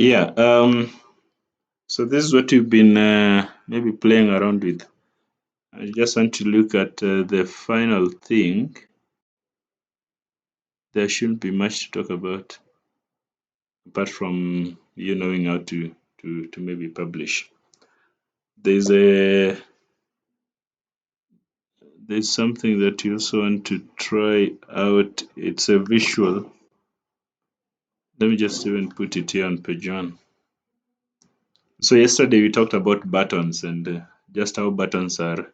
Yeah, so this is what you've been maybe playing around with. I just want to look at the final thing. There shouldn't be much to talk about apart from you knowing how to maybe publish. There's a there's something that you also want to try out. It's a visual. Let me just even put it here on page one. So yesterday we talked about buttons and just how buttons are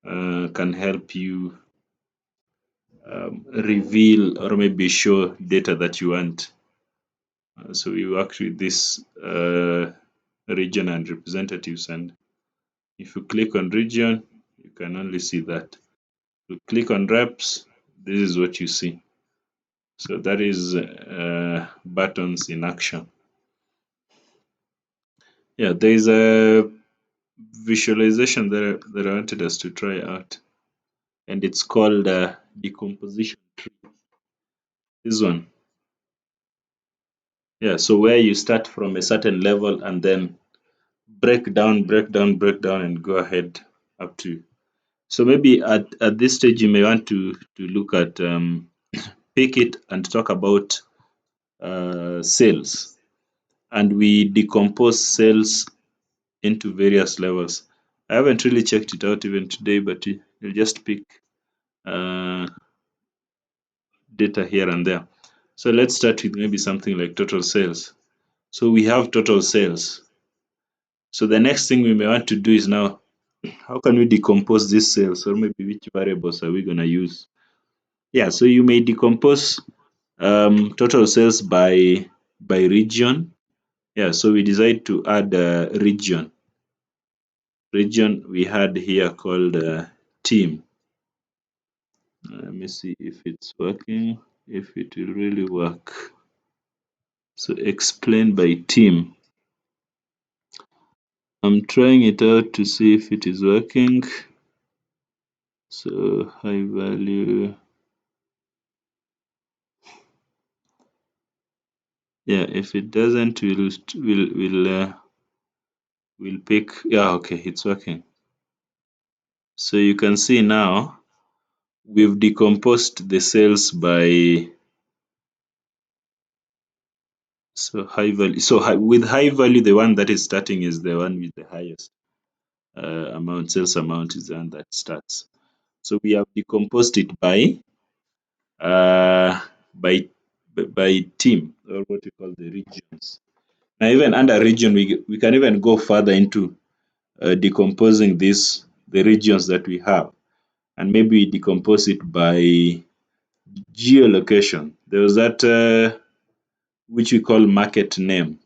can help you reveal or maybe show data that you want. So we worked with this region and representatives, and if you click on region, you can only see that. You click on reps, this is what you see. So that is buttons in action. Yeah, there is a visualization that I wanted us to try out, and it's called decomposition tree. This one. Yeah, so where you start from a certain level and then break down, and go ahead up to. So maybe at this stage you may want to look at pick it and talk about sales, and we decompose sales into various levels. I haven't really checked it out even today, but you'll just pick uh, data here and there. So let's start with maybe something like total sales. So we have total sales. So the next thing we may want to do is now, how can we decompose this sales, or maybe which variables are we going to use? Yeah, so you may decompose total sales by region. Yeah, so we decide to add a region. Region we had here called team. Let me see if it's working, if it will really work. So explain by team. I'm trying it out to see if it is working. So high value. Yeah, if it doesn't, we'll pick. Yeah, okay, it's working. So you can see now we've decomposed the sales by high value. So with high value, the one that is starting is the one with the highest amount. Sales amount is the one that starts. So we have decomposed it uh, by by team, or what we call the regions. Now, even under region, we can even go further into decomposing the regions that we have, and maybe decompose it by geolocation. There was that which we call market name.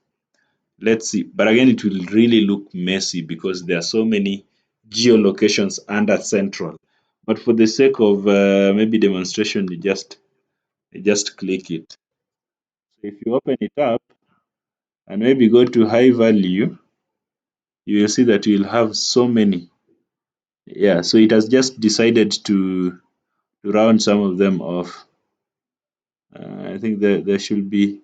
Let's see, but again, it will really look messy because there are so many geolocations under central. But for the sake of maybe demonstration, you just click it. So if you open it up and maybe go to high value, you will see that you'll have so many. Yeah, so it has just decided to round some of them off. I think there should be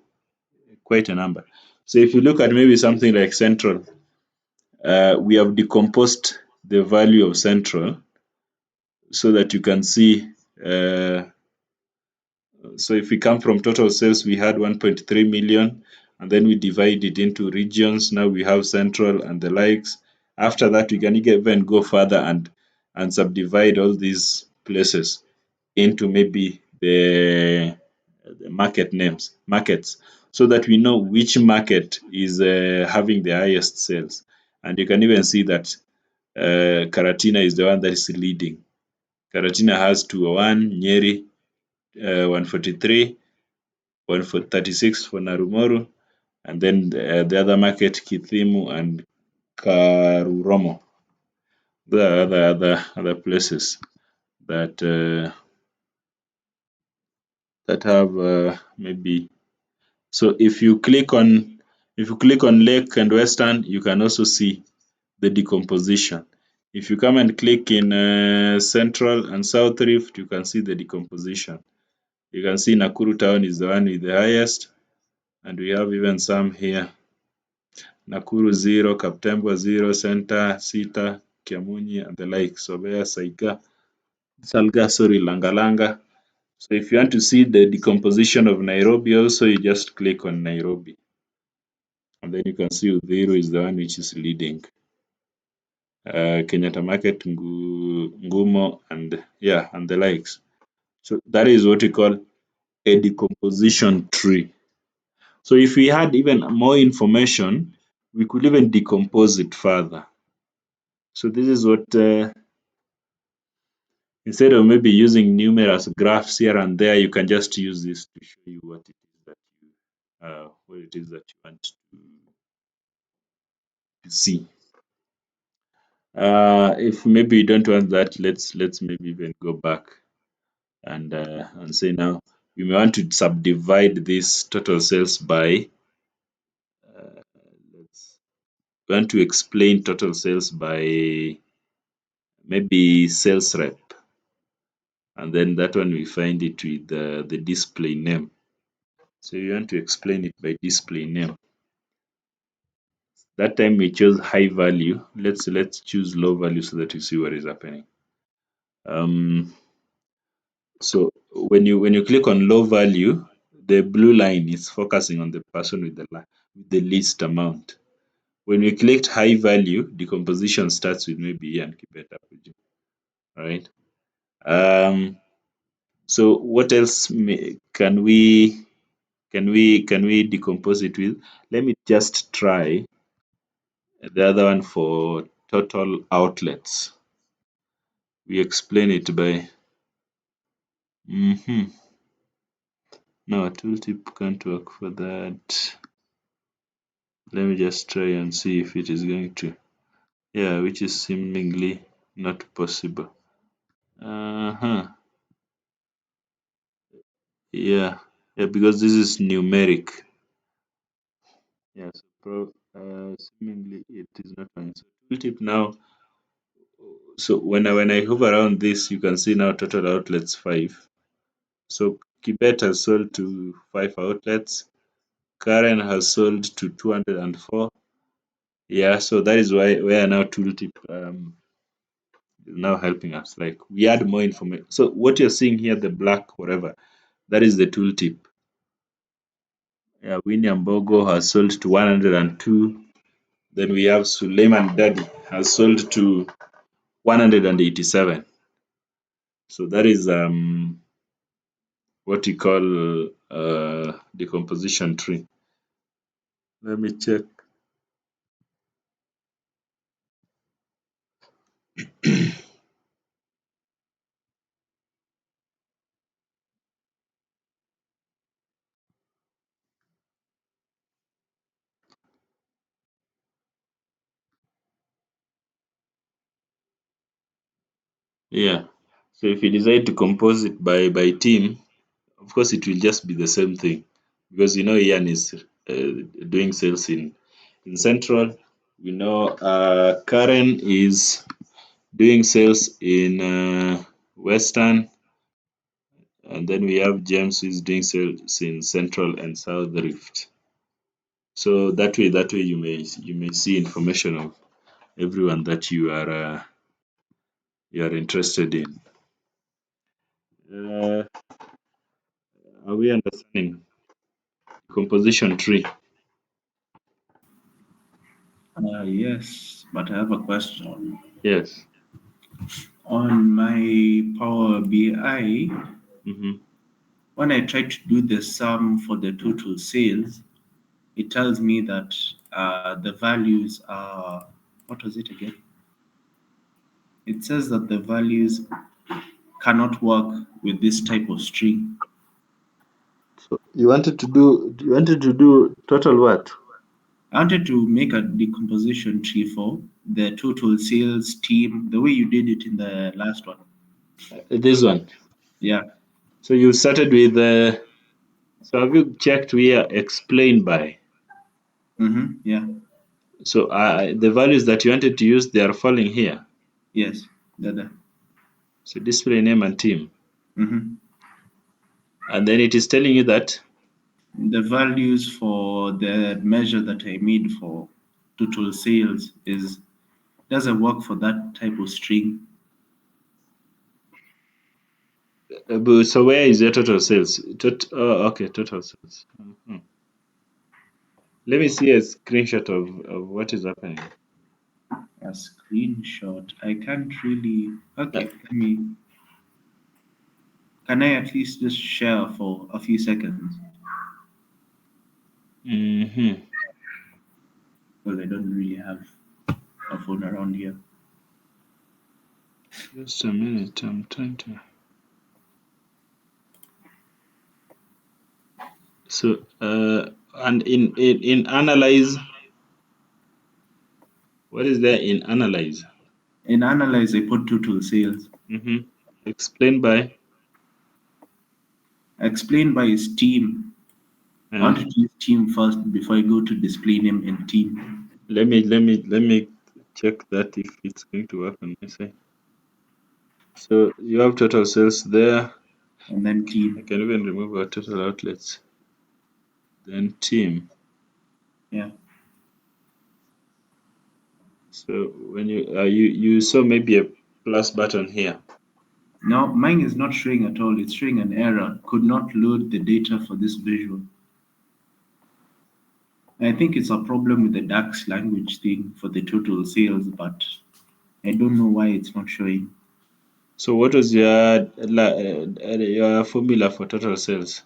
quite a number. So if you look at maybe something like central, we have decomposed the value of central so that you can see. So if we come from total sales, we had 1.3 million, and then we divide it into regions. Now we have central and the likes. After that, we can even go further and subdivide all these places into maybe the markets, so that we know which market is having the highest sales. And you can even see that Karatina is the one that is leading. Karatina has 201, Nyeri 143, 136 for Narumoru, and then the other market, Kithimu and Karuromo. There are other places that that have maybe. So if you click on Lake and Western, you can also see the decomposition. If you come and click in Central and South Rift, you can see the decomposition. You can see Nakuru town is the one with the highest. And we have even some here. Nakuru 0, Kaptembwa 0, Center, Sita, Kiamunyi, and the like. Sobea, Saiga, Salga, sorry, Langalanga. So if you want to see the decomposition of Nairobi also, you just click on Nairobi. And then you can see Uthiru is the one which is leading. Kenyatta Market, Ngumo, and yeah, and the likes. So that is what we call a decomposition tree. So if we had even more information, we could even decompose it further. So this is what, instead of maybe using numerous graphs here and there, you can just use this to show you what it is that you want to see. If maybe you don't want that, let's maybe even go back and say now we may want to subdivide this total sales by let's want to explain total sales by maybe sales rep, and then that one we find it with the display name. So you want to explain it by display name. That time we chose high value. Let's choose low value so that you see what is happening. So when you click on low value, the blue line is focusing on the person with the least amount. When we clicked high value, decomposition starts with maybe Ian Kibet Apuji, right? So what else can we decompose it with? Let me just try the other one for total outlets. We explain it by no, tooltip can't work for that. Let me just try and see if it is going to. Yeah, which is seemingly not possible. Yeah, because this is numeric. Yeah, so seemingly it is not fine. So tooltip now. So when I hover around this, you can see now total outlets 5. So Kibet has sold to 5 outlets. Karen has sold to 204. Yeah, so that is where now tooltip is now helping us. Like we add more information. So what you're seeing here, the black whatever, that is the tooltip. Yeah, Winnie Ambogo has sold to 102. Then we have Suleiman Dadi has sold to 187. So that is what we call decomposition tree. Let me check. Yeah. So if you decide to compose it by team, of course it will just be the same thing because Ian is doing sales in Central. We know Karen is doing sales in Western, and then we have James who is doing sales in Central and South Rift. So that way you may see information of everyone that you are interested in. Uh, are we understanding composition tree? Yes, but I have a question. Yes. On my Power BI, Mm-hmm. when I try to do the sum for the total sales, it tells me that the values are, what was it again? It says that the values cannot work with this type of string. So you wanted to do total what? I wanted to make a decomposition tree for the total sales team, the way you did it in the last one. This one. Yeah. So you started with so have you checked where explain by? Yeah. So the values that you wanted to use, they are falling here. Yes. Dada. So display name and team. Mm-hmm. And then it is telling you that The values for the measure that I made for total sales is doesn't work for that type of string. So where is your total sales? Okay, total sales. Mhm. Let me see a screenshot of what is happening. A screenshot. I can't really. Uh, Okay, let me. Can I at least just share for a few seconds? mhm. Well, I don't really have a phone around here. Just a minute. I'm trying to. So and in analyze, what is there in analyze? In analyze, I put total sales. Mm-hmm. Explain by. Explain by is team. I Uh, want to use team first before I go to display name and team. let me check that if it's going to work on my side. So you have total sales there. And then I team. can even remove our total outlets. Then team. Yeah. So when you saw maybe a plus button here. Now, mine is not showing at all. It's showing an error. Could not load the data for this visual. I think it's a problem with the DAX language thing for the total sales, but I don't know why it's not showing. So what was your formula for total sales?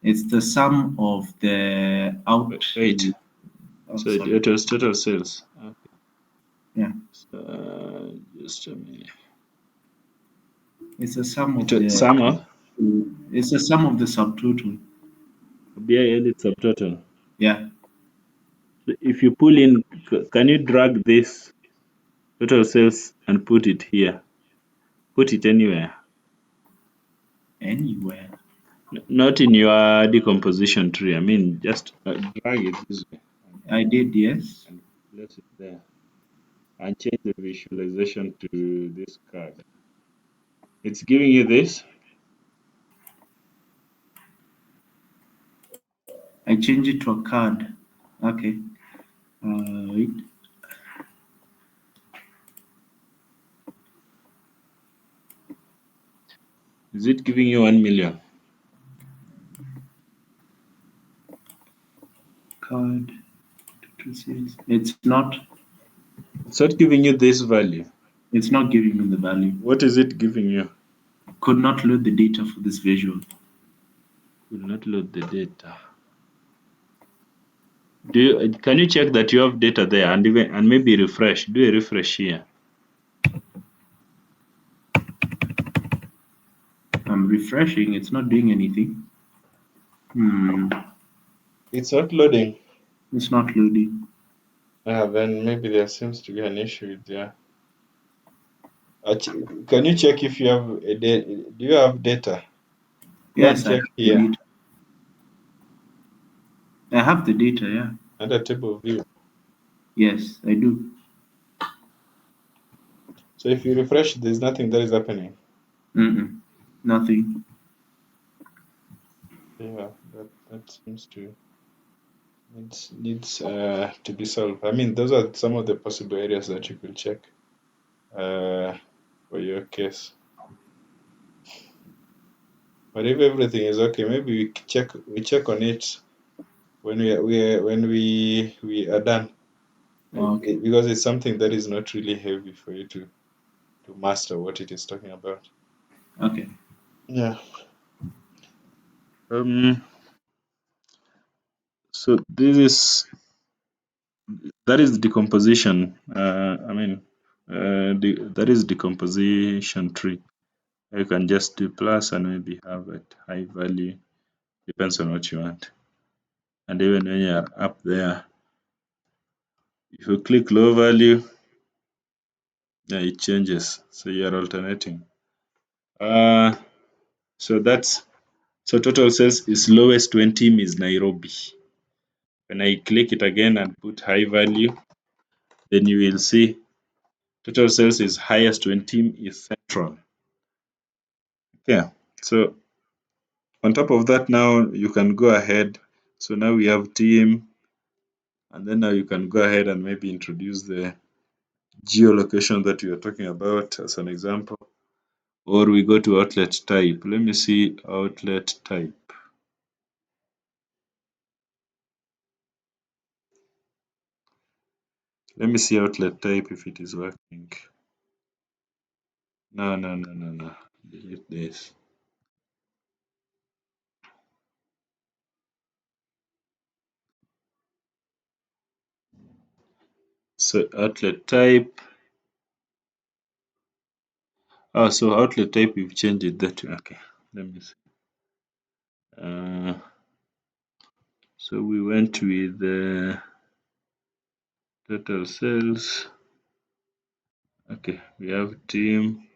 It's the sum of the out. Wait. Oh, So sorry. it was total sales. Okay. Yeah, So, just a minute. it's the sum It of was the. sum of It's the sum of the subtotal. BIL is subtotal. Yeah, So if you pull in, can you drag this total sales and put it here? Put it anywhere. anywhere. Not in your decomposition tree. I mean, just drag it this way I did, yes. and place it there. And change the visualization to this card. It's giving you this. I changed it to a card. Okay. Wait. Is it giving you 1 million? Card. Total sales. It's not. It's not giving you this value. It's not giving me the value. What is it giving you? Could not load the data for this visual. Will not load the data. Can you check that you have data there and maybe refresh? Do a refresh here. I'm refreshing. It's not doing anything. It's not loading. It's not loading. Then maybe there seems to be an issue with there. Can you check if you have do you have data? Go and Yes, I check have the here data. I have the data, yeah. under table view. Yes, I do. So if you refresh, there's nothing that is happening. Mm-mm. Nothing. Yeah, that seems to needs to be solved. I mean, those are some of the possible areas that you could check for your case. But if everything is okay, maybe we check on it when we are done. Okay. Because it's something that is not really heavy for you to master what it is talking about. Okay. Yeah. Um. So that is decomposition. I mean, that is decomposition tree. You can just do plus and maybe have it high value. Depends on what you want. And even when you are up there, if you click low value, yeah, it changes. So you are alternating. Uh, so total sales is lowest 20 is Nairobi. When I click it again and put high value, then you will see total sales is highest 20 is Central. Yeah. So on top of that, now you can go ahead. So now we have team, and then now you can go ahead and maybe introduce the geolocation that we are talking about as an example. Or we go to outlet type. Let me see outlet type. Let me see outlet type if it is working. No. Delete this. So outlet type. Oh, so outlet type, we've changed it that way. Okay, let me see. So we went with total sales. Okay, we have team.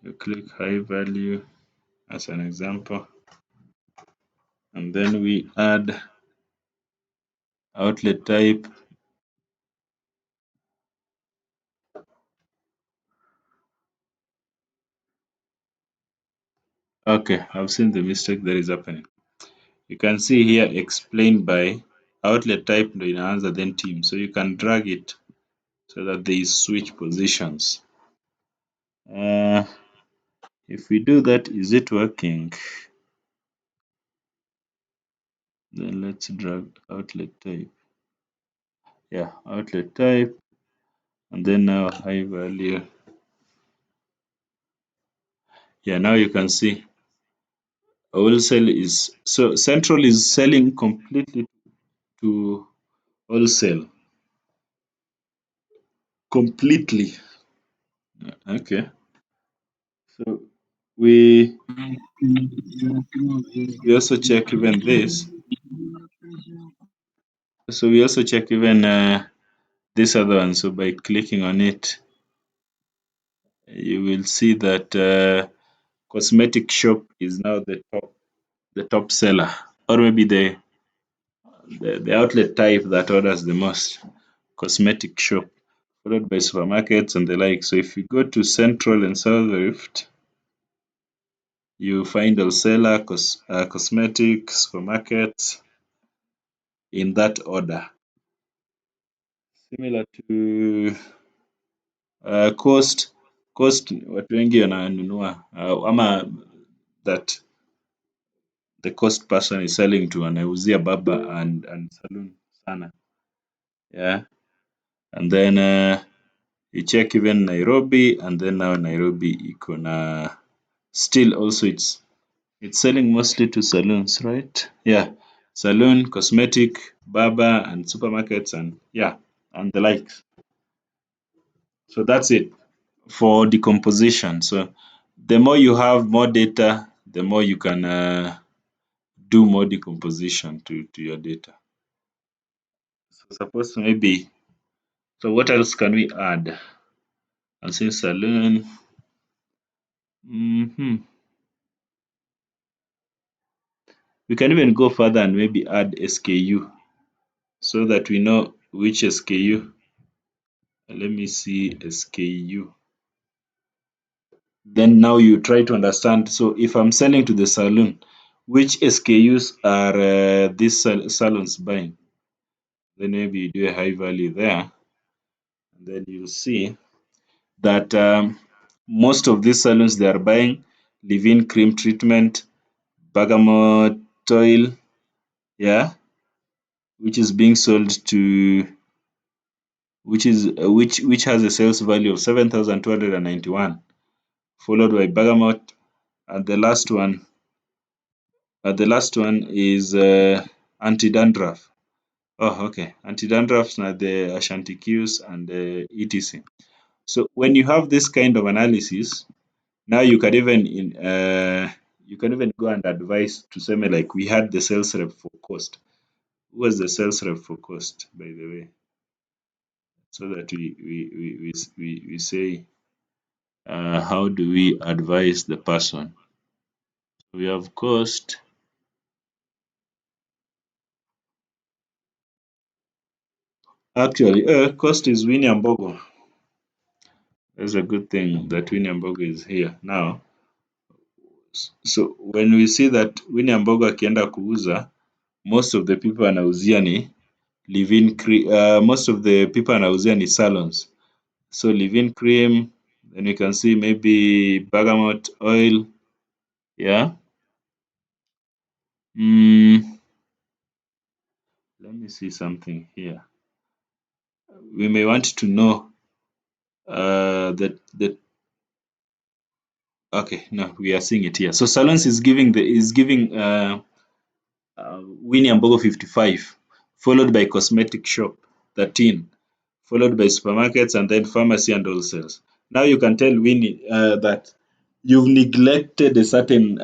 You click high value as an example, and then we add outlet type. Okay, I've seen the mistake that is happening. You can see here explained by outlet type ndo inaanza then team. So you can drag it so that they switch positions. If we do that, is it working? Then let's drag outlet type. Yeah, outlet type, and then now high value. Yeah, now you can see wholesale is, so central is selling completely to wholesale. Completely. Okay. So we also check even this. So we also check even this other one. So by clicking on it, you will see that cosmetic shop is now the top seller, or maybe the outlet type that orders the most, cosmetic shop, followed by supermarkets and the like. So if you go to Central and South Rift, you find wholesaler, cosmetics, supermarkets in that order. Similar to Coast. Coast watu wengi wananunua ama that the coast person is selling to anauzia baba and saloon sana. Yeah. And then you check even Nairobi, and then now Nairobi iko na still also it's selling mostly to saloons, right? Yeah. Saloon, cosmetic, barber, and supermarkets, and yeah, and the likes. So that's it for decomposition. So the more you have more data, the more you can do more decomposition to your data. So suppose maybe, so what else can we add? I'll say saloon. We can even go further and maybe add SKU so that we know which SKU. Let me see SKU. Then now you try to understand. So if I'm selling to the saloon, which SKUs are these salons buying? Then maybe you do a high value there. And then you'll see that most of these salons, they are buying leave-in cream treatment, bergamot oil, yeah, which is being sold to, which has a sales value of 7,291, followed by bergamot, and the last one is anti-dandruff. Oh, okay. Anti-dandruffs are the Ashanti Qs and etc. So when you have this kind of analysis, now you can even go and advise to say like we had the sales rep for cost. Who was the sales rep for cost, by the way? So that we say how do we advise the person? We have cost. Actually, cost is Winnie Ambogo. That's a good thing that Winnie Ambogo is here now. So when we see that Winnie Ambogo akienda kuuza, most of the people anauzia ni leave-in cream. Most of the people anauzia ni salons. So leave-in cream, then you can see maybe bergamot oil. Yeah. Mm, let me see something here. We may want to know that okay, no, we are seeing it here. So salons is giving Winnie and Bogo 55, followed by cosmetic shop 13, followed by supermarkets and then pharmacy and wholesales. Now you can tell Winnie that you've neglected a certain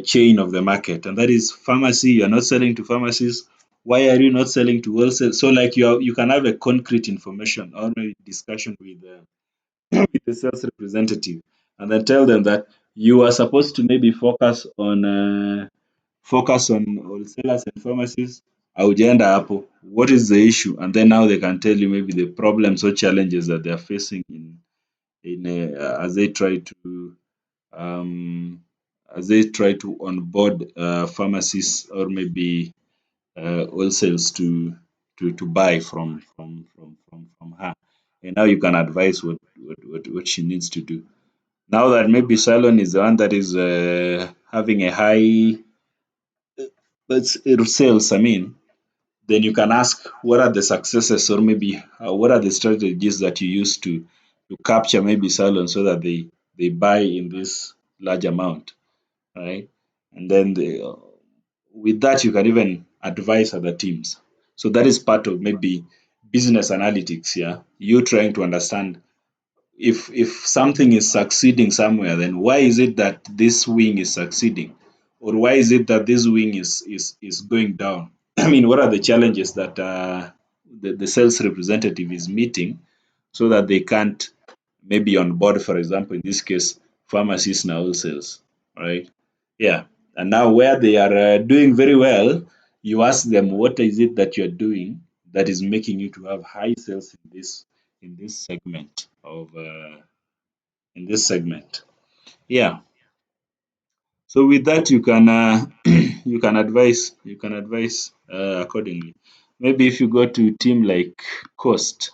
chain of the market, and that is pharmacy. You're not selling to pharmacies. Why are you not selling to wholesale? So, like you can have a concrete information or a discussion with with the sales representative, and then tell them that you are supposed to maybe focus on wholesalers and pharmacies. Haujaenda hapo, what is the issue? And then now they can tell you maybe the problems or challenges that they are facing as they try to um, onboard pharmacies or maybe wholesales to buy from her. And now you can advise what she needs to do. Now that maybe Salon is the one that is having a high sales, I mean, then you can ask what are the successes or maybe what are the strategies that you use to capture maybe Salon so that they buy in this large amount, right? And then with that you can even advise other teams. So that is part of maybe business analytics. Yeah, you trying to understand if something is succeeding somewhere, then why is it that this wing is succeeding, or why is it that this wing is going down? I mean, what are the challenges that the sales representative is meeting so that they can't maybe on board, for example, in this case, pharmacies and wholesales, right? Yeah. And now where they are doing very well, you ask them what is it that you're doing that is making you to have high sales in this segment of in this segment. Yeah. So with that you can you can advise accordingly. Maybe if you go to team like cost.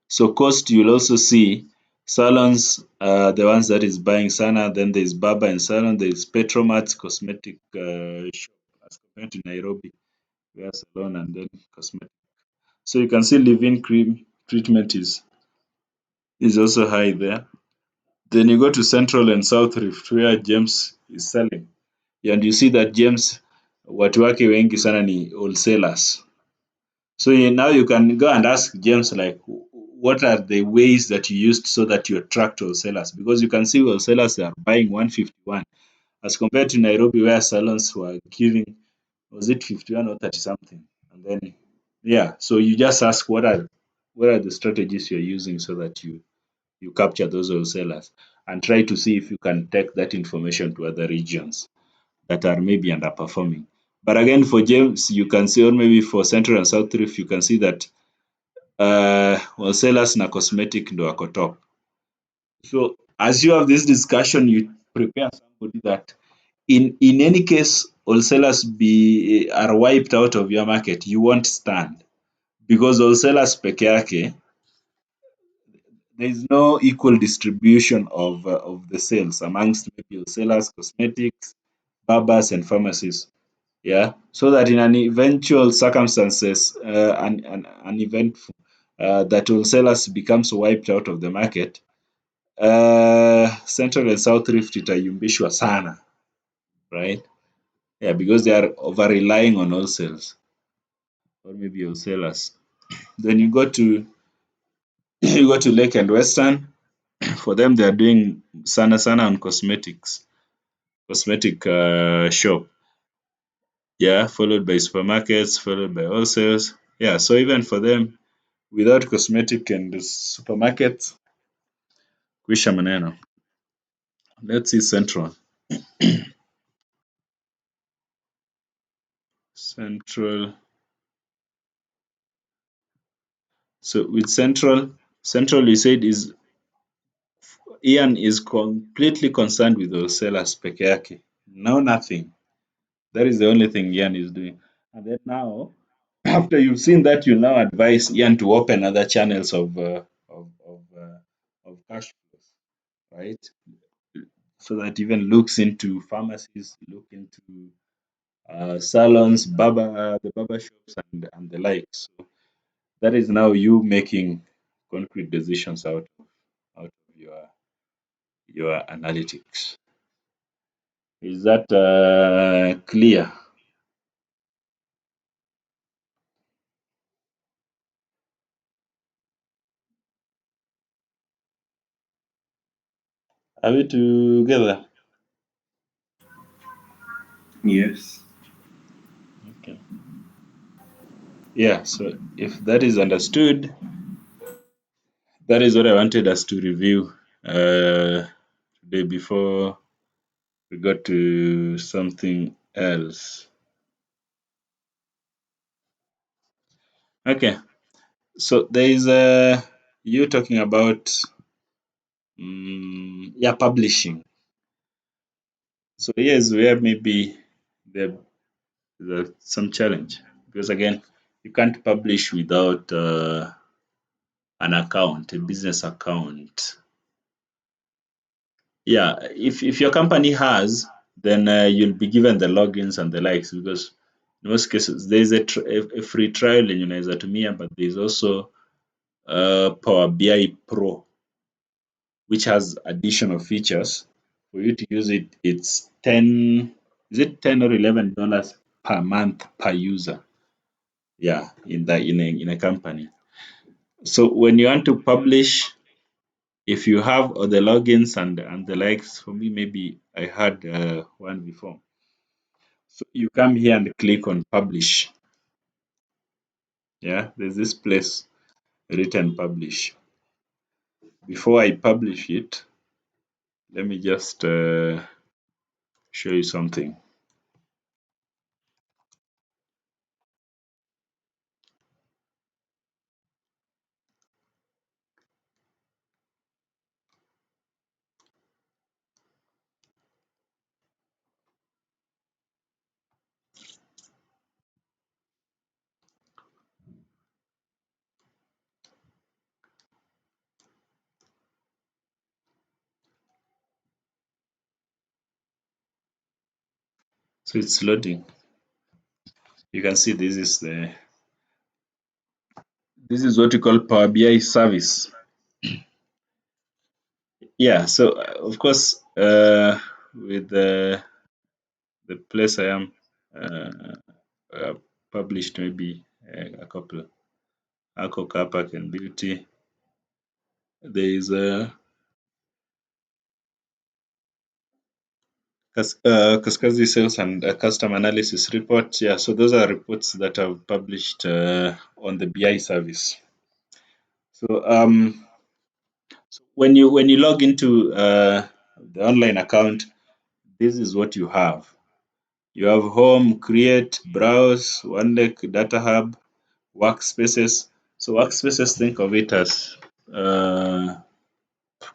So cost you'll also see salons, the ones that is buying Sana, then there's Baba and Salon, there's Petromat's cosmetic shop as compared to Nairobi, where salon and then cosmetic. So you can see leave-in cream treatment is also high there. Then you go to Central and South Rift where James is selling. And you see that James watu wake wengi sana ni wholesalers. So now you can go and ask James like what are the ways that you used so that you attract wholesalers, because you can see wholesalers are buying 151 as compared to Nairobi where salons were giving, was it 51 or 30 something, and then yeah, so you just ask what are the strategies you're using so that you capture those wholesalers, and try to see if you can take that information to other regions that are maybe underperforming. But again, for James, you can see, or maybe for Central and South Rift, you can see that wholesalers na cosmetic ndo wako top. So as you have this discussion, you prepare somebody that in any case wholesalers are wiped out of your market, you won't stand, because wholesalers peke yake there is no equal distribution of the sales amongst maybe wholesalers, cosmetics, barbers, and pharmacies. Yeah, so that in an eventual circumstances, an event that wholesalers becomes wiped out of the market, Central and South Rift itayumbishwa sana, right? Yeah, because they are over relying on wholesales or maybe wholesalers. Then you go to you go to Lake and Western. For them, they are doing sana on cosmetic shop. Yeah, followed by supermarkets, followed by wholesales. Yeah, so even for them, without cosmetic and supermarkets, kuisha maneno. Let's see Central. Central. So with Central you said is Ian is completely concerned with wholesalers peke yake. No, nothing. That is the only thing Ian is doing. And then now, after you've seen that, you now advise Ian to open other channels of cash flows, right? So that even looks into pharmacies, look into salons, the barber shops, and the likes. So that is now you making concrete decisions out of your analytics. Is that clear? Are we together? Yes. Okay. Yeah, so if that is understood, that is what I wanted us to review today before we got to something else. Okay, so there is you talking about yeah, publishing. So here's where maybe there, there's some challenge because again, you can't publish without an account, a business account. Yeah, if your company has, then you'll be given the logins and the likes because in most cases there is a free trial in Unaweza Tumia, but there is also Power BI Pro, which has additional features. For you to use it, it's 10, is it 10 or $11 per month per user? Yeah, in a company. So when you want to publish, if you have all the logins and the likes, for me maybe I had one before. So you come here and click on publish. Yeah, there's this place written publish. Before I publish it, let me just show you something. So it's loading. You can see this is what you call Power BI service. Yeah, so of course with the place I am published maybe a couple. Ako Capac and Beauty. There is a Kaskazi sales and custom analysis report. Yeah, so those are reports that I've published on the BI service. So when you log into the online account, this is what you have. You have home, create, browse, OneLake, Data Hub, workspaces. So workspaces, think of it as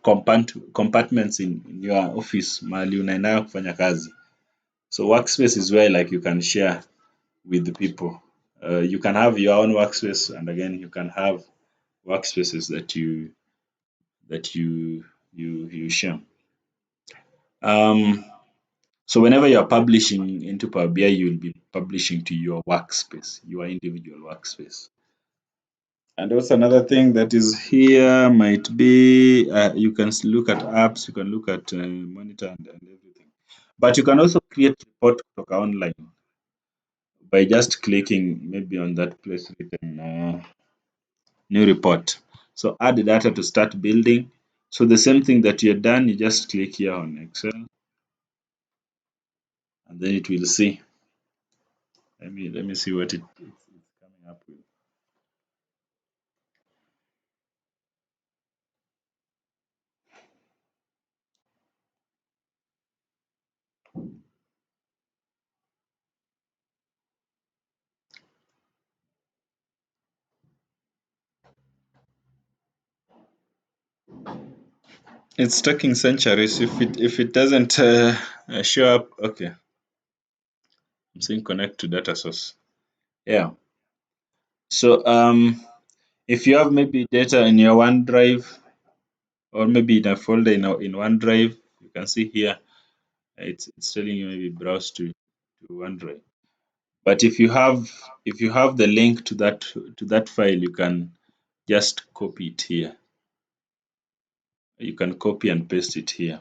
compartments in your office mahali unaenda kufanya kazi. So workspace is where like you can share with the people. You can have your own workspace, and again you can have workspaces that you share. Um, so whenever you are publishing into Power BI, you will be publishing to your workspace, your individual workspace. And also another thing that is here might be you can look at apps, you can look at monitor and everything. But you can also create report kutoka online by just clicking maybe on that place written new report. So add data to start building. So the same thing that you're done, you just click here on Excel and then it will see. Let me see what it's coming up with. It's taking centuries if it doesn't show up. Okay. I'm saying connect to data source. Yeah. So if you have maybe data in your OneDrive or maybe in a folder in OneDrive, you can see here it's telling you maybe browse to OneDrive. But if you have the link to that file, you can just copy it here. You can copy and paste it here.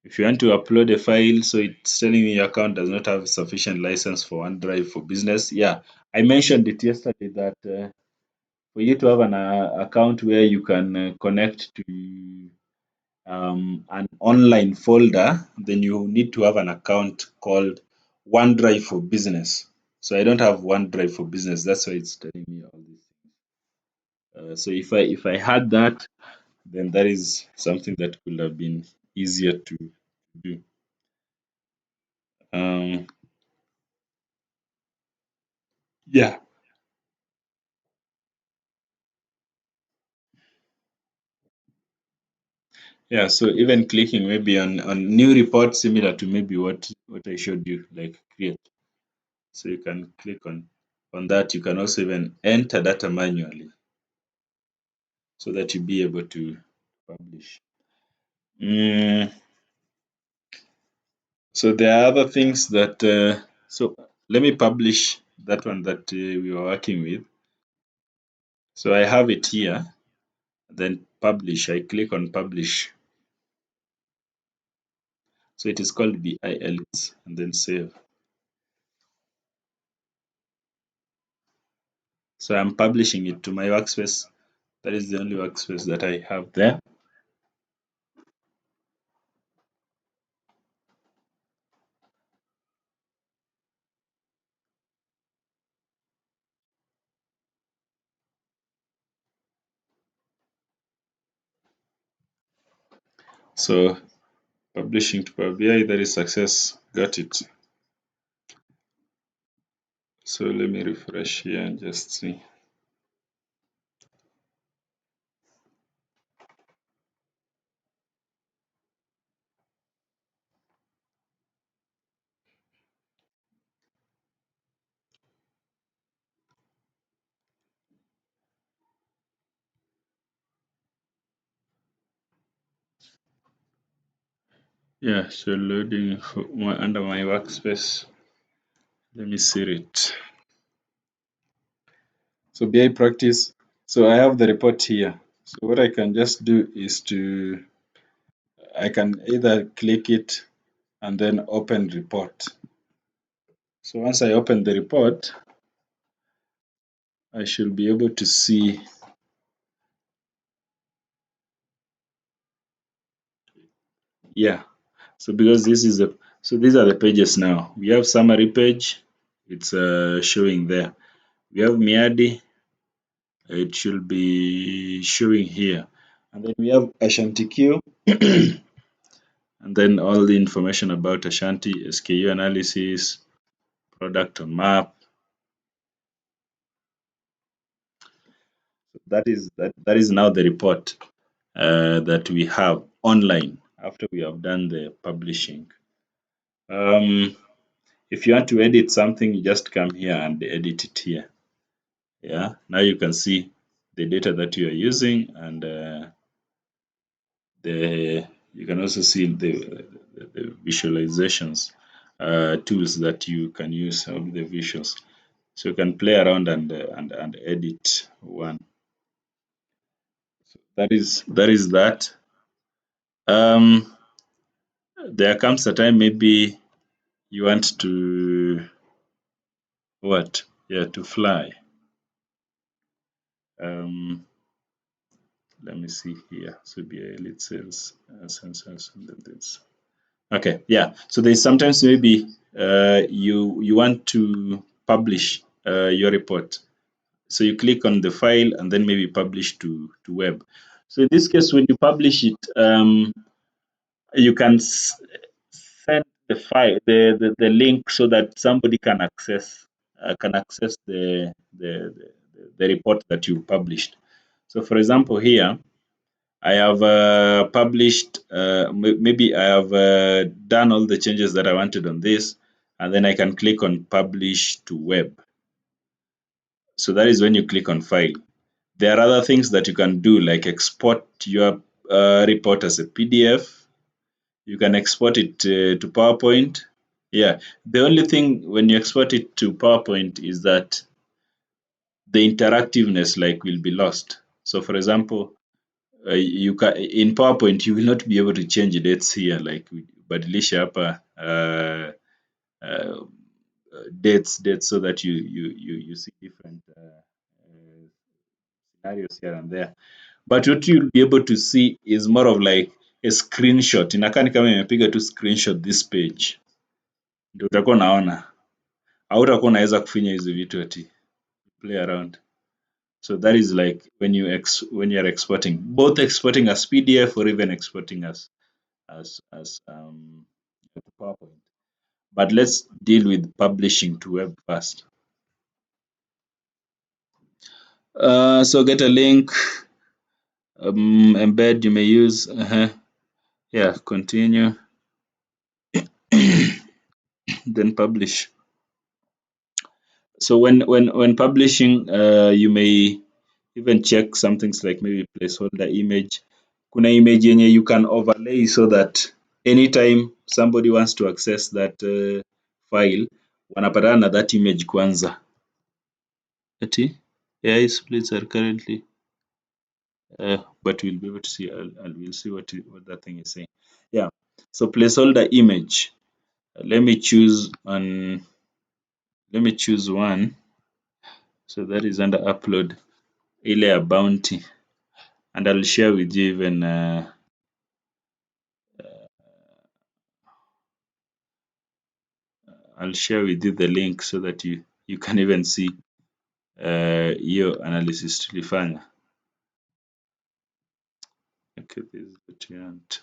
If you want to upload a file, so it's telling me your account does not have sufficient license for OneDrive for business. Yeah, I mentioned it yesterday that for you to have an account where you can connect to an online folder, then you need to have an account called OneDrive for Business. So I don't have OneDrive for Business. That's why it's telling me all this. So if I had that, then that is something that could have been easier to do. Um, yeah, yeah. So even clicking maybe on new report, similar to maybe what I showed you, like create. So you can click on that. You can also even enter data manually so that you be able to publish. Mm, so there are other things that. So let me publish that one that we were working with. So I have it here. Then publish. I click on publish. So it is called BILs and then save. So I'm publishing it to my workspace. That is the only workspace that I have there. So publishing to Power BI, that is success. Got it. So let me refresh here and just see. Yeah, so loading under my workspace. Let me see it. So BI practice. So I have the report here. So what I can just do is I can either click it and then open report. So once I open the report, I should be able to see. Yeah. So because these are the pages now. We have summary page. It's showing there. We have Miadi. It should be showing here. And then we have Ashanti Q. And then all the information about Ashanti, SKU analysis, product on map. That is now the report that we have online after we have done the publishing. If you want to edit something, you just come here and edit it here. Yeah, now you can see the data that you are using, and you can also see the visualizations tools that you can use of the visuals. So you can play around and edit one. So that is that. Um, there comes a time maybe you want to what? Yeah, to fly. Um, Let me see here. So BI lead sales, sensors, and then this. Okay, yeah. So there's sometimes maybe you want to publish your report. So you click on the file and then maybe publish to web. So in this case, when you publish it, you can send the file, the link, so that somebody can access the report that you published. So for example, here I have published, maybe I have done all the changes that I wanted on this, and then I can click on publish to web. So that is when you click on file. There are other things that you can do, like export your report as a PDF. You can export it to PowerPoint. Yeah, the only thing when you export it to PowerPoint is that the interactiveness like will be lost. So for example, you can in PowerPoint you will not be able to change dates here, like badilisha hapa uh, dates so that you see different scenarios here and there. But what you'll be able to see is more of like a screenshot. Inakaa ni kama imepiga tu screenshot this page, ndio utakuwa unaona. Hautakuwa unaweza kufinya hizi vitu ati play around. So that is like when you are exporting, both exporting as PDF or even exporting as PowerPoint. But let's deal with publishing to web first. So get a link, embed you may use. Yeah, continue, then publish. So when publishing, you may even check some things like maybe placeholder image. Kuna image yenye you can overlay so that anytime somebody wants to access that file, wanapatana na that image kwanza. Ati AI splits are currently, but we'll be able to see. We'll see what that thing is saying. Yeah. So placeholder image. Let me choose one. So that is under upload. Ile ya bounty, and I'll share with you even I'll share with you the link so that you can even see hiyo analysis tulifanya. Okay, this is what you want.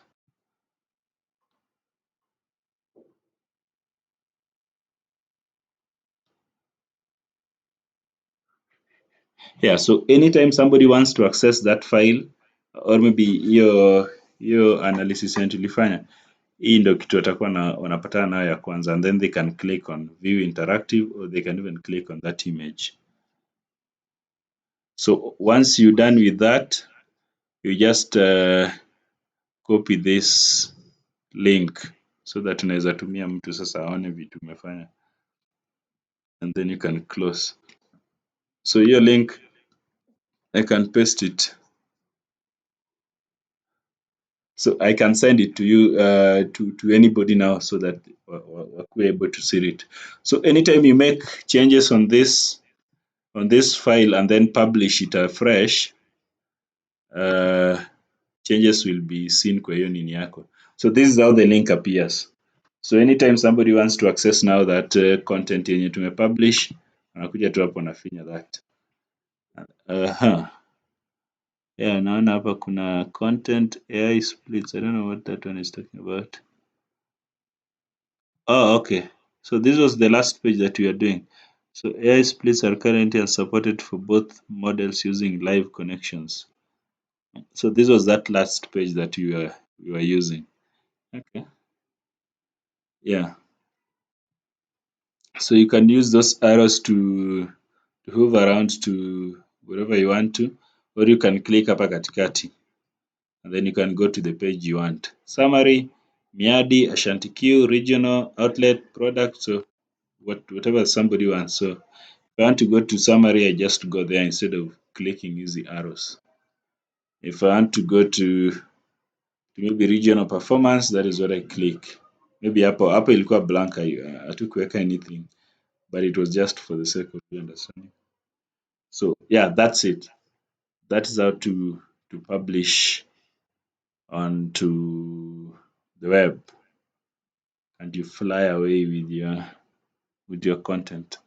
Yeah, so anytime somebody wants to access that file or maybe hiyo analysis yenye tulifanya, hii ndio kitu watakuwa wanapatana nayo ya kwanza, and then they can click on view interactive or they can even click on that image. So once you're done with that, you just copy this link so that unaweza tumia mtu sasa aone vitu umefanya, and then you can close. So your link, I can paste it. So I can send it to you to anybody now so that we're able to see it. So anytime you make changes on this file and then publish it afresh, changes will be seen kwa hiyo nini yako. So this is how the link appears. So anytime somebody wants to access now that content yenye tumepublish, anakuja tu hapo nafinya that. Yeah, naona hapa kuna content AI splits. I don't know what that one is talking about. Oh, okay. So this was the last page that we are doing. So AI splits are currently supported for both models using live connections. So this was that last page that we were using. Okay. Yeah. So you can use those arrows to hover around to wherever you want to, or you can click hapa katikati, and then you can go to the page you want. Summary, Miadi, Ashanti Q, regional, outlet, product, so whatever somebody wants. So if I want to go to summary, I just go there instead of clicking easy arrows. If I want to go to maybe regional performance, that is what I click. Maybe hapo ilikuwa blank, hatukuweka anything, but it was just for the sake of you understanding. So yeah, that's it. That is how to publish onto the web, and you fly away with your content.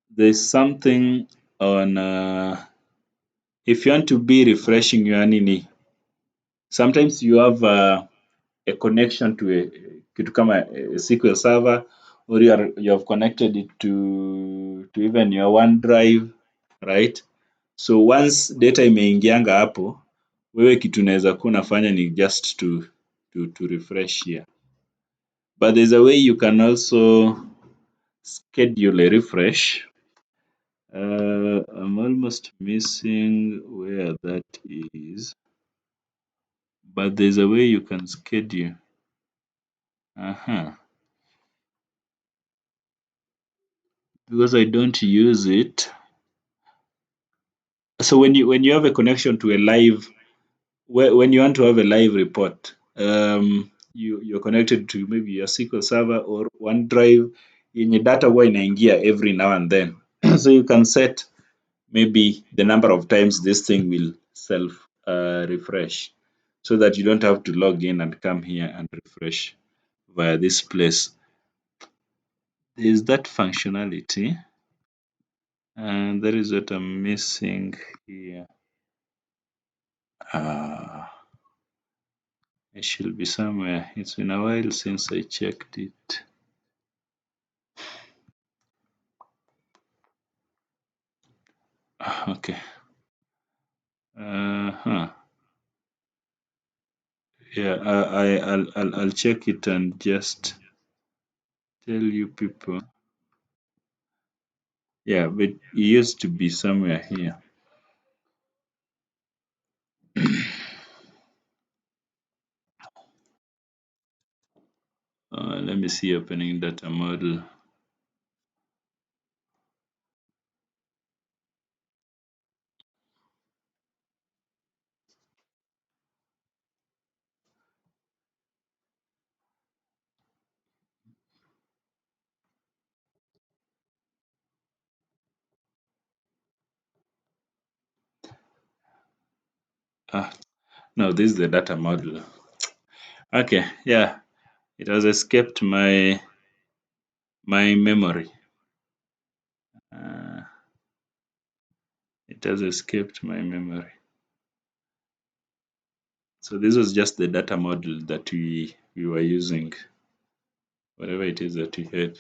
There's something on if you want to be refreshing your nini, sometimes you have a connection to a kitu kama a SQL server, or you have connected it to even your OneDrive, right? So once data imeingianga hapo, wewe kitu unaweza kuwa unafanya ni just to refresh here. But there's a way you can also schedule a refresh. I'm almost missing where that is, but there's a way you can schedule. Because I don't use it. So when you have a connection to a live, when you want to have a live report, you're connected to maybe your SQL server or OneDrive, yenye data huwa inaingia every now and then. So you can set maybe the number of times this thing will self refresh, so that you don't have to log in and come here and refresh via this place. There's that functionality, and that is what I'm missing here. It should be somewhere. It's been a while since I checked it. Okay. Yeah, I'll check it and just tell you people. Yeah, but it used to be somewhere here. Let me see opening data model. No, this is the data model. Okay, yeah, it has escaped my memory. It has escaped my memory. So this was just the data model that we were using, whatever it is that we had.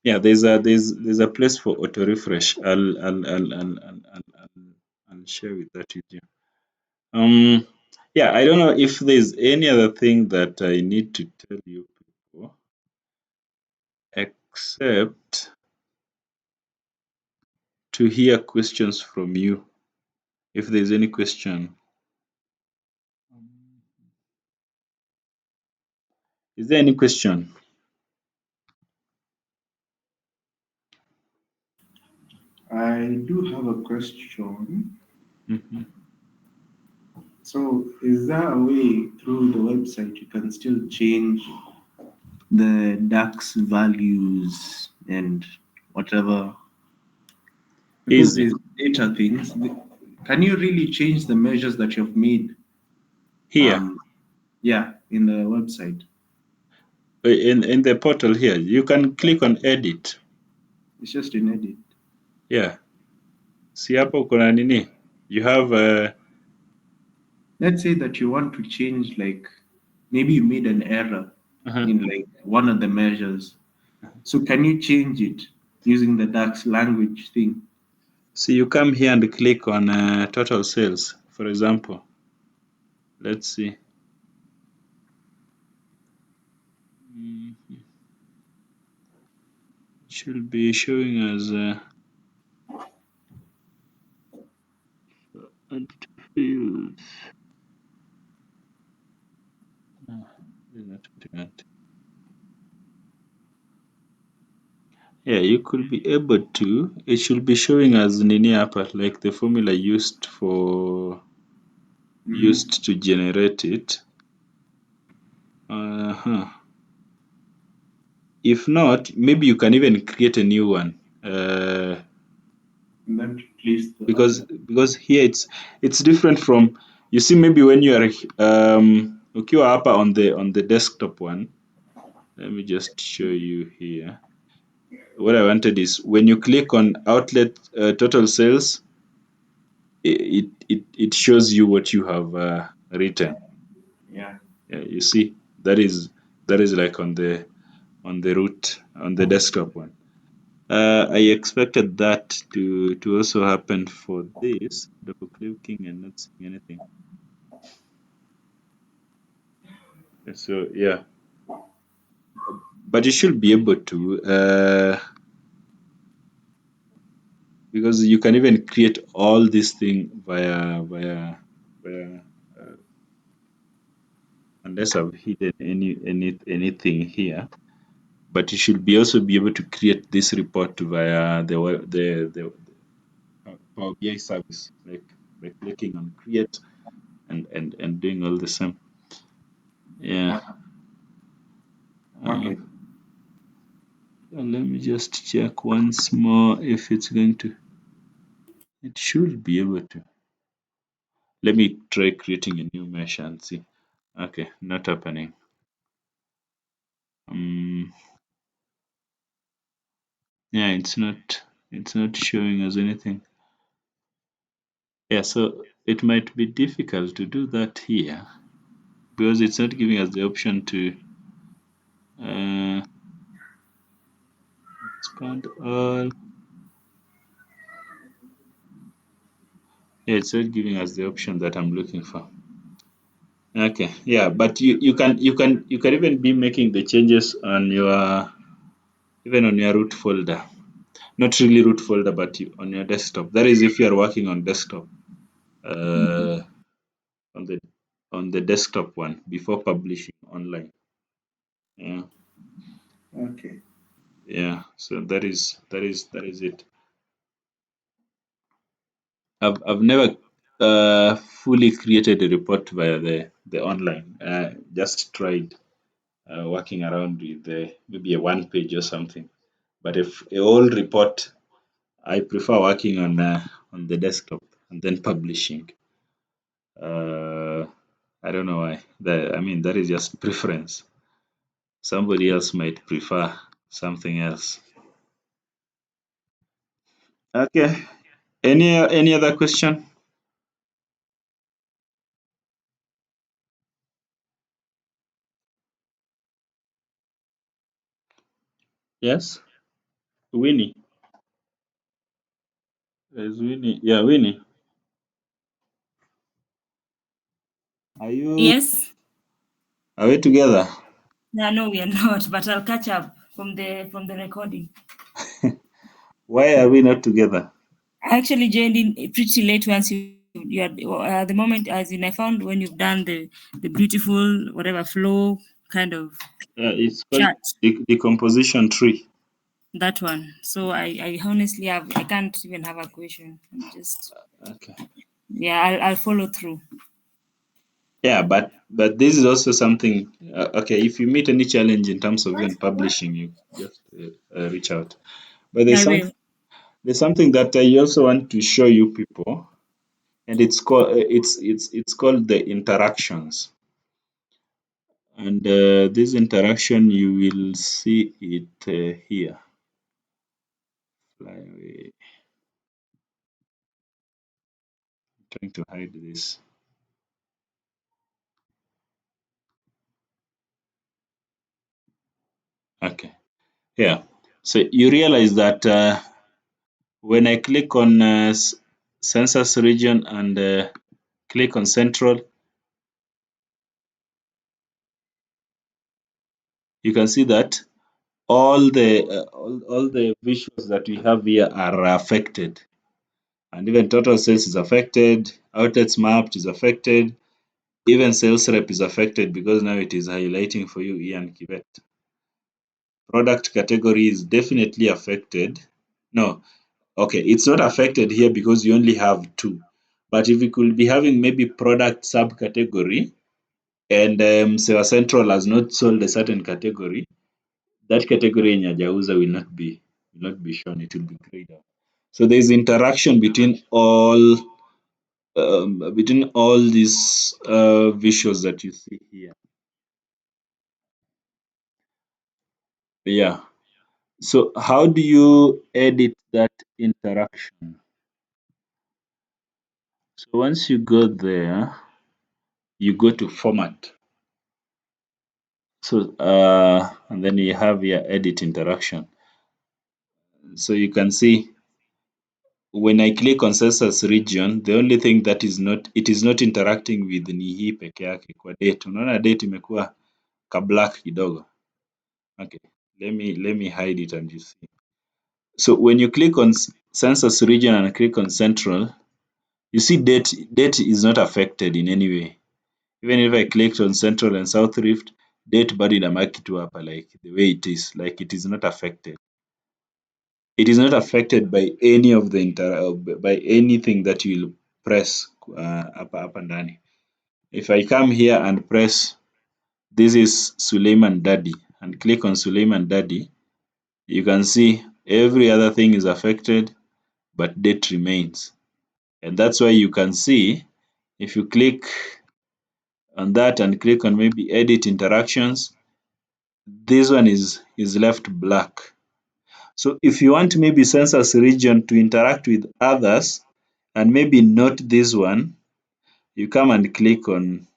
Yeah, there's a place for auto refresh. I'll share with that with you. Yeah, I don't know if there's any other thing that I need to tell you people, except to hear questions from you. If there's any question, is there any question? I do have a question. Mhm. So, is there a way through the website you can still change the DAX values and whatever? Because Easy. these data things, can you really change the measures that you've made? Here, Um, yeah, in the website. in the portal here, you can click on edit. It's just in edit. Yeah. Si hapo kuna nini? You have Let's say that you want to change, like maybe you made an error uh-huh. in like one of the measures. So can you change it using the DAX language thing? So you come here and click on total sales, for example. Let's see. Mhm. Should be showing us fields. Is not putting it. Yeah, you could be able to. It should be showing as nini hapa, like the formula Mm-hmm. used to generate it. If not, maybe you can even create a new one. And then replace the Because other. here it's different from, you see, maybe when you are ukiwa hapa on the desktop one. Let me just show you here. What I wanted is when you click on outlet total sales, it shows you what you have written. Yeah. Yeah, you see, that is like on the root, on the desktop one. I expected that to also happen for this. Double clicking and not seeing anything. So yeah, but you should be able to because you can even create all this thing via unless I've hidden anything here. But you should be also be able to create this report via the Power BI service, like by clicking on create and doing all the same. Yeah. Uh, Okay. let me just check once more if it's going to. It should be able to. Let me try creating a new mesh and see. Okay, not happening. Um, yeah, it's not showing us anything. Yeah, so it might be difficult to do that here because it's not giving us the option to uh, expand all. Yeah, it's not giving us the option that I'm looking for. Okay, yeah, but you can even be making the changes on your even on your root folder. Not really root folder, but on your desktop. That is if you are working on desktop. Uh, on the desktop one before publishing online. Yeah, Okay. yeah. So that is it. I've never fully created a report via the online. Just tried working around with maybe a one page or something. But if a whole report, I prefer working on the desktop and then publishing. Uh, I don't know why. I mean, that is just preference. Somebody else might prefer something else. Okay. Any other question? Yes, Winnie. Is Winnie? Yeah, Winnie. Are you? Yes. Are we together? No, we are not, but I'll catch up from the recording. Why are we not together? I actually joined in pretty late once you had the moment as in I found when you've done the beautiful whatever flow kind of It's called chart, decomposition tree. that one. So I honestly I can't even have a question. I'm just Okay. yeah, I'll follow through. Yeah, but this is also something. Okay, if you meet any challenge in terms of even publishing, you just reach out. But I will. there's something that I also want to show you people, and it's called the interactions. And this interaction you will see it here. Fly away. Trying to hide this. Okay. Yeah. So you realize that when I click on census region and click on central, you can see that all the visuals that we have here are affected, and even total sales is affected, outlets mapped is affected, even sales rep is affected because now it is highlighting for you Ian Kibet. Product category is definitely affected. No, okay, it's not affected here because you only have two. But if you could be having maybe product subcategory and Sewa Central has not sold a certain category, that category in Yajauza will not be shown. It will be grayed out. So there is interaction between all these visuals that you see here. Yeah. So how do you edit that interaction? So once you go there, you go to format. So and then you have your edit interaction. So you can see when I click on census region, the only thing that is not, it is not interacting with ni hii peke yake kwa date. Unaona date imekuwa ka black kidogo. Okay, let me hide it and you see. So when you click on census region and click on central, you see date is not affected in any way. Even if I clicked on central and south rift, date bado inabaki tu hapa like the way it is, like it is not affected. It is not affected by any of the by anything that you will press hapa ndani. If I come here and press, this is Suleiman Dadi, and click on Suleiman Dadi, you can see every other thing is affected, but date remains. And that's why you can see, if you click on that and click on maybe edit interactions, this one is left black. So if you want maybe census region to interact with others and maybe not this one, you come and click on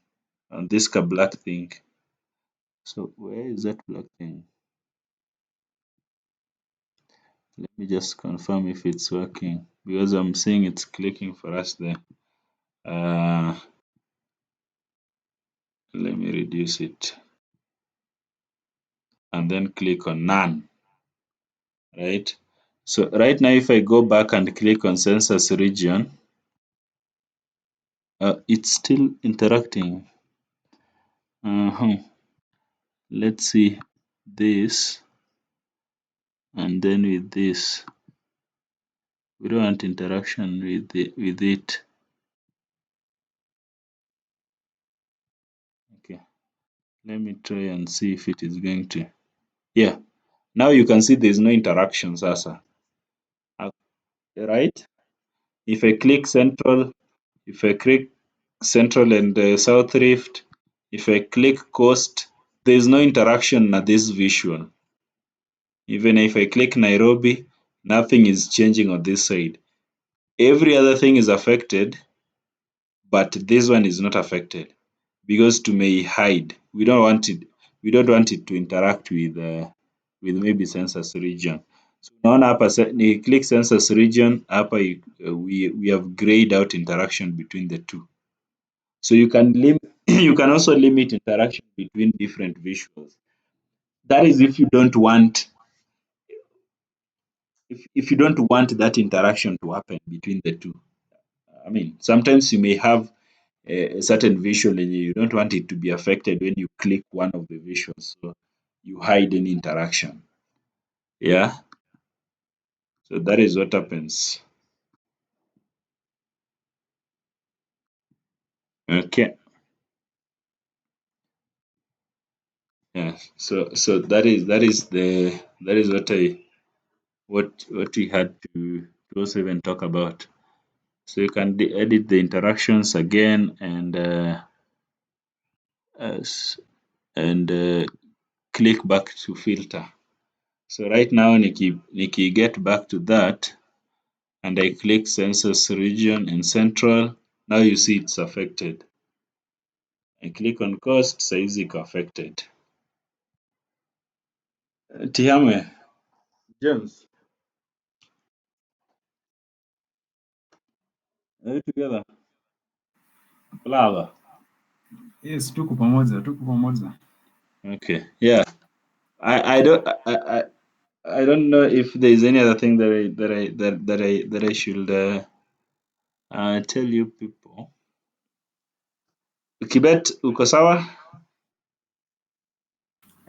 this black thing. So where is that black thing? Let me just confirm if it's working, because I'm seeing it's clicking for us there. Let me reduce it and then click on none, right? So right now, if I go back and click on census region, it's still interacting. Let's see this, and then with this. We don't want interaction with it. Okay, let me try and see if it is going to. Yeah, now you can see there's no interaction, Sasa. Right? If I click central, if I click central and south rift, if I click coast, there's no interaction at this visual. Even if I click Nairobi, nothing is changing on this side. Every other thing is affected, but this one is not affected because to may hide. We don't want it. We don't want it to interact with maybe census region. So unaona hapa ni click census region hapa, we have grayed out interaction between the two. So you can you can also limit interaction between different visuals. That is if you don't want if you don't want that interaction to happen between the two. I mean, sometimes you may have a certain visual and you don't want it to be affected when you click one of the visuals. So you hide any interaction. Yeah. So that is what happens. Okay. Yeah. So that is what we had to also even talk about. So you can edit the interactions again and click back to filter. So right now Nikki get back to that and I click census region in central, now you see it's affected. I click on coast, saizi iko affected. Tihame, James, are you together? Lava. Yes, tuko pamoja. Okay, yeah. I don't know if there is any other thing that I should tell you people. Kibet, uko sawa?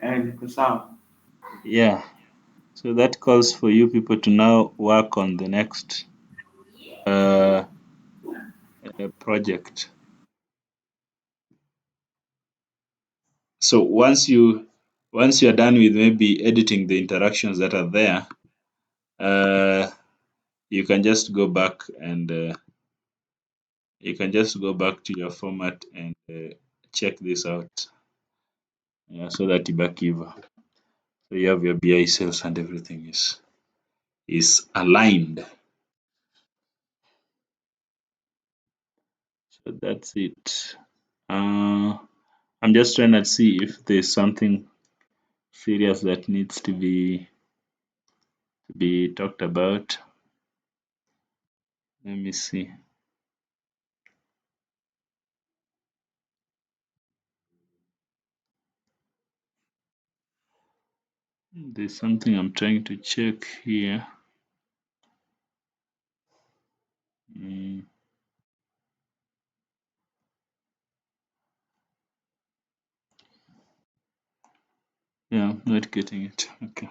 Niko sawa. Yeah. So that calls for you people to now work on the next project. So once you're done with maybe editing the interactions that are there, you can just go back and to your format and check this out. So that ibaki hivyo. So you have your BI cells and everything is aligned. So that's it. I'm just trying to see if there's something serious that needs to be talked about. Let me see. There's something I'm trying to check here. Mm. Yeah, not getting it. Okay.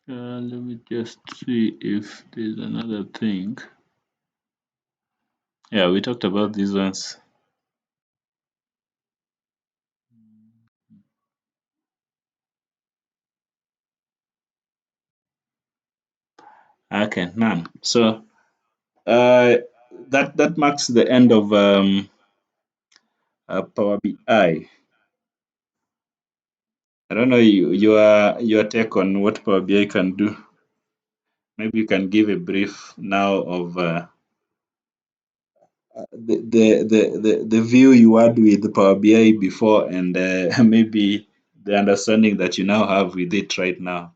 Let me just see if there's another thing. Yeah, we talked about these ones. Okay, none. So that marks the end of Power BI. I don't know your take on what Power BI can do. Maybe you can give a brief now of the view you had with Power BI before, and maybe the understanding that you now have with it right now.